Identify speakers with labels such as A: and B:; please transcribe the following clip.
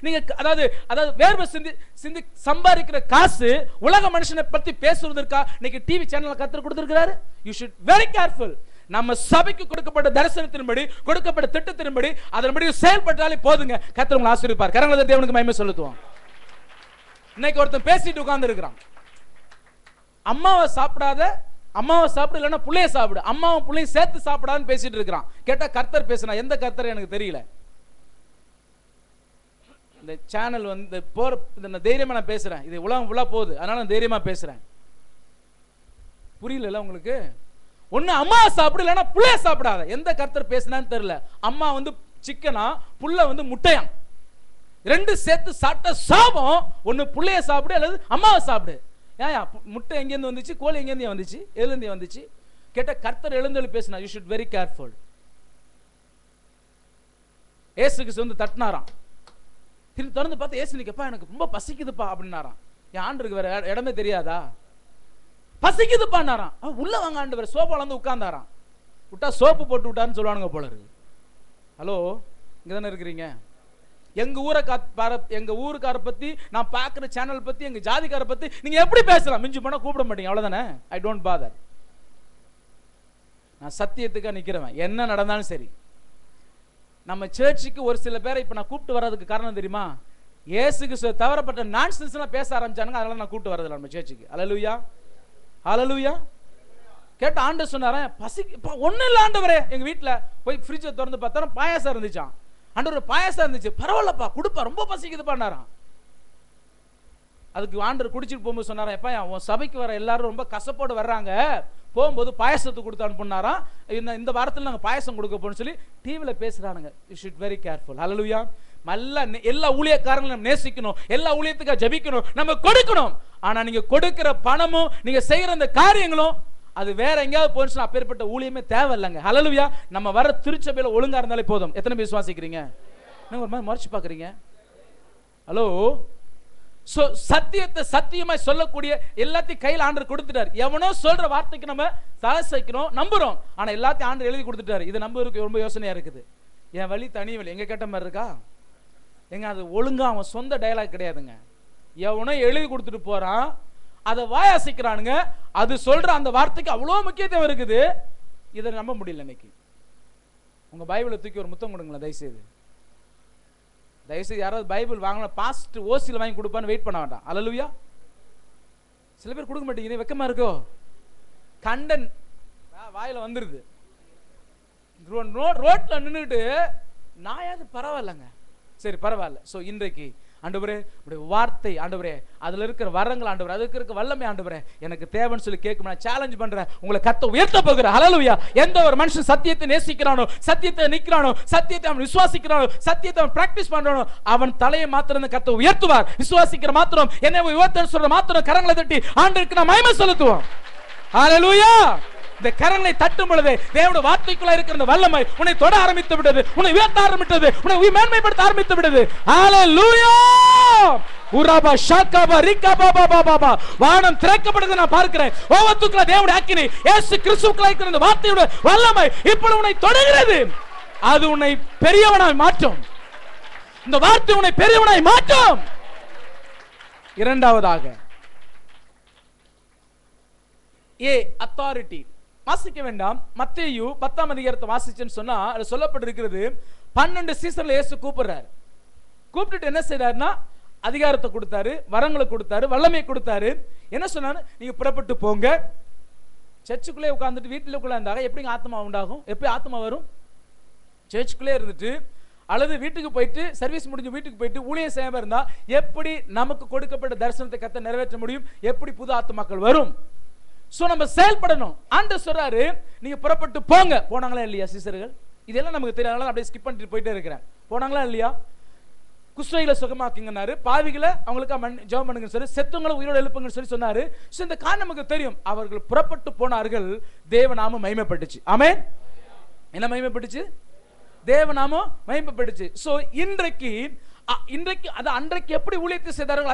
A: நீங்க அதாவது வேர்வை சிந்தி சம்பாதிக்கிற காசு உலக மனுஷனை பத்தி பேசுவதற்கா இன்னைக்கு டிவி சேனல்ல கர்த்தர் கொடுத்திருக்கிறாரு. You should very careful. நம்ம சபைக்கு கொடுக்கப்பட்ட தரிசனத்தின்படி, கொடுக்கப்பட்ட திட்டத்தின்படி அதன்படி செயல்பட்டாலே போதுங்க, கர்த்தர் உங்களை ஆசீர்வதிப்பார். கரங்களை தேவனுக்கு மகிமை செலுத்துவோம். இன்னைக்கு ஒருத்தன் பேசிட்டு உட்கார்ந்து இருக்கிறான், அம்மாவை சாப்பிடு இல்லைன்னா புள்ளைய சாப்பிடு, அம்மாவும் புள்ளையும் சேர்த்து சாப்பிடான்னு பேசிட்டு இருக்கிறான். கேட்டா கர்த்தர் பேசினா, எந்த கர்த்தர் எனக்கு தெரியல. இந்த சேனல் வந்து நான் தைரியமா நான் பேசுறேன், இது உலகம் ஃபுல்லா போகுது, அதனால நான் தைரியமா பேசுறேன். புரியல உங்களுக்கு? ஒன்னு அம்மா சாப்பிடு இல்லைன்னா புள்ளைய சாப்பிடாத. எந்த கர்த்தர் பேசினான்னு தெரியல. அம்மா வந்து சிக்கனா, புள்ள வந்து முட்டையா, ரெண்டு சேர்த்து சாப்பிட்ட சாபம். ஒன்னு புள்ளைய சாப்பிடு அல்லது அம்மாவை சாப்பிடு. ஏன் முட்டை எங்கேருந்து வந்துச்சு, கோழி எங்கேருந்து வந்துச்சு, எதுலேருந்து வந்துச்சு? கேட்ட கர்த்தர் எழுந்தெழு பேசினா. You should very careful. ஏசுக்கு வந்து தட்டினாராம். திரும்பி திறந்து பார்த்து ஏசு நிக்கப்பா எனக்கு ரொம்ப பசிக்குதுப்பா அப்படின்னாராம். என் ஆண்டருக்கு வேற இடமே தெரியாதா? பசிக்குதுப்பான்னாராம். உள்ள வாங்க ஆண்டவர், சோப்பால வந்து உட்கார்ந்தாராம். விட்டா சோப்பு போட்டு விட்டாருன்னு சொல்லுவானுங்க போல இருக்கு. ஹலோ, இங்க தானே இருக்கிறீங்க? எங்க ஊருக்கார பத்தி, நான் பார்க்குற சேனல் பத்தி, எங்க ஜாதிக்கார பத்தி நீங்க எப்படி பேசலாம்? மிஞ்சி போனா கூப்பிட மாட்டீங்க, அவ்வளவுதானே. I don't father. நான் சத்தியத்துக்காக நிக்கிறவன், என்ன நடந்தாலும் சரி. நம்ம சர்ச்சுக்கு ஒரு சில பேரை இப்ப நான் கூப்பிட்டு வர்றதுக்கு காரணம் தெரியுமா? இயேசுக்கு தவறப்பட்ட நான்சென்ஸ் எல்லாம் பேச ஆரம்பிச்சானுங்க, அதனால நான் கூப்பிட்டு வரதில்லை நம்ம சர்ச்சுக்கு. அல்லேலூயா, அல்லேலூயா. கேட்ட ஆண்டவர் சொன்னாரன், பசிக்கு ஒன்னும் இல்லை ஆண்டவரே. எங்க வீட்டுல போய் ஃப்ரிட்ஜை திறந்து பார்த்தா பாயாசம் இருந்துச்சான். ஆண்டவர் பாயாசம் இருந்துச்சு, பரவாயில்லப்பா குடுப்பா, ரொம்ப பசிக்குதுப்பான்னாராம். அதுக்கு ஆண்டவர் குடிச்சிட்டு போகும்போது சொன்னாராம், எப்பா உன் சபைக்கு வர எல்லாரும் ரொம்ப கசப்போடு வர்றாங்க, போகும்போது பாயசத்தை கொடுத்து அனுப்புனாராம். இந்த வாரத்தில் நாங்கள் பாயசம் கொடுக்க போன்னு சொல்லி டிவியில் பேசுறானுங்க. You should very careful. Hallelujah. எல்லா ஊழியக்காரங்களும் நம்ம நேசிக்கணும், எல்லா ஊழியத்துக்காக ஜெபிக்கணும், நம்ம கொடுக்கணும். ஆனா நீங்க கொடுக்கிற பணமும் நீங்க செய்யற அந்த காரியங்களும் அது வேற எங்கேயாவது போச்சுன்னா அப்பேற்பட்ட ஊழியமே தேவையில்லைங்க. ஹல்லேலூயா. நம்ம வர திருச்சபையில ஒழுங்கா இருந்தாலே போதும். எத்தனை பேர் விசுவாசிக்கிறீங்க? ஒரு மாதிரி மறைச்சு பாக்குறீங்க. ஹலோ, சத்தியத்தை சத்தியமாய் சொல்லக்கூடிய எல்லாத்தையும் கையில் ஆண்டவர் கொடுத்துட்டார். எவனோ சொல்ற வார்த்தைக்கு நம்ம தலை சைக்கிறோம், நம்புறோம். ஆனா எல்லாத்தையும் ஆண்டவர் எழுதி கொடுத்துட்டாரு. இது நம்புறதுக்கு ரொம்ப யோசனையா இருக்குது. என் வழி தனி வழி, எங்க கேட்ட மாதிரி இருக்கா? எங்க அது ஒழுங்கா அவன் சொந்த டயலாக் கிடையாதுங்க. எவனோ எழுதி கொடுத்துட்டு போறான், அதை வாயாசிக்கிறானுங்க. அது சொல்ற அந்த வார்த்தைக்கு அவ்வளோ முக்கியத்துவம் இருக்குது. இதை நம்ப முடியல. இன்னைக்கு உங்க பைபிளை தூக்கி ஒரு முத்தம் கொடுங்களேன் தயவுசெய்து. தயவுசெய்து யாராவது பைபிள் வாங்கலாம், பாஸ்ட் ஓசியில் வாங்கி கொடுப்பான்னு வெயிட் பண்ண வேண்டாம். அல்லேலூயா. சில பேர் கொடுக்க மாட்டேங்குது, வெக்கமா இருக்கோ? கண்டன் வாயில வந்துருது. ரோட்ல நின்றுட்டு நாயாவது பரவாயில்லைங்க, சரி பரவாயில்ல. ஸோ இன்றைக்கு ஆண்டவரே உடைய வார்த்தை, ஆண்டவரே அதுல இருக்கிற வரங்கள், ஆண்டவரே அதுக்கு இருக்க வல்லமை, ஆண்டவரே எனக்கு தேவைன்னு சொல்லி கேட்கும். நான் சேலஞ்ச் பண்றேன், உங்களை கர்த்தர் உயர்த்த போகிறேன். ஹல்லேலூயா. எந்த ஒரு மனுஷன் சத்தியத்தை நேசிக்கிறானோ, சத்தியத்தை நிற்கிறானோ, சத்தியத்தை அவன் விசுவாசிக்கிறானோ, சத்தியத்தை அவன் பிராக்டிஸ் பண்றானோ, அவன் தலையை மாத்திரம் கர்த்தர் உயர்த்துவார். விசுவாசிக்கிற மாத்திரம், என்னை உயர்த்தன்னு சொல்ற மாத்திரம் கரங்களை தட்டி ஆண்டவருக்கு நான் மகிமை செலுத்துவோம். ஹல்லேலூயா. இந்த கரங்களை தட்டும் பொழுது தேவனுடைய வார்த்தைக்குள்ள இருக்கிற அந்த வல்லமை உன்னை தொட ஆரம்பித்து விட்டது, உன்னை உயர்த்த ஆரம்பித்தது, உன்னை மேன்மைப்படுத்த ஆரம்பித்து விட்டது. ஹல்லேலூயா. உராபா ஷாகாபா ரிகாபா பாபா பாபா. வானம் திறக்கப்படுது நான் பார்க்கிறேன். ஓவத்துக்குள்ள தேவனுடைய அக்கினி இயேசு கிறிஸ்துவுக்குள்ள இருக்கிற அந்த வார்த்தையோட வல்லமை இப்பொழுது உன்னை தொடுகிறது. அது உன்னை பெரியவனாய் மாற்றும். இந்த வார்த்தை உன்னை பெரியவனாய் மாற்றும். இரண்டாவதாக அத்தாரிட்டி. வாசிக்க வேண்டாம், மத்தேயு 10ஆம் அதிகாரத்தை வாசிச்சேன்னு சொன்னா அது சொல்லப்பட்டிருக்கிறது. 12 சீசர்ல இயேசு கூப்பிடுறாரு. கூப்பிட்டுட்டு என்ன செய்றாருன்னா அதிகாரத்தை கொடுத்தாரு, வரங்களை கொடுத்தாரு, வல்லமை கொடுத்தாரு. என்ன சொன்னாரு? நீங்க புறப்பட்டு போங்க. சர்ச்சுக்குள்ளே உட்கார்ந்துட்டு வீட்டுக்குள்ள இருந்தாங்க எப்படி ஆத்மா உண்டாகும்? எப்படி ஆத்மா வரும்? சர்ச்சுக்குள்ளே இருந்துட்டு அல்லது வீட்டுக்கு போயிட்டு சர்வீஸ் முடிஞ்சு வீட்டுக்கு போயிட்டு ஊழியம் செய்யாம இருந்தா எப்படி நமக்கு கொடுக்கப்பட்ட தரிசனத்தை கர்த்தர் நிறைவேற்ற முடியும்? எப்படி புது ஆத்மாக்கள் வரும்? சோ நம்ம செயல்படணும். ஆண்டவர் சொல்றாரு நீங்க புறப்பட்டு போங்க. போனாங்களா இல்லையா சீசர்கள்? இதெல்லாம் நமக்கு தெரியாதனால அப்படியே ஸ்கிப் பண்ணிட்டு போயிட்டே இருக்கிறேன். போனாங்களா இல்லையா? குஷ்டரோகிகளை சுகமாக்குங்கன்னாரு, பாவிகளை அவங்களுக்கு ஜெபம் பண்ணுங்கன்னு சொல்லி, செத்துங்களை உயிரோடு எழுப்புங்கன்னு சொல்லி சொன்னாரு. சோ இந்த காரணம் நமக்கு தெரியும். அவர்கள் புறப்பட்டு போனார்கள், தேவநாமம் மகிமைப்பட்டுச்சு. ஆமென். என்ன மகிமைப்பட்டுச்சு? தேவநாமம் மகிமைப்பட்டுச்சு. சோ இன்றைக்கு அது அன்றைக்கு எப்படி ஊழியத்தை செய்தார்கள்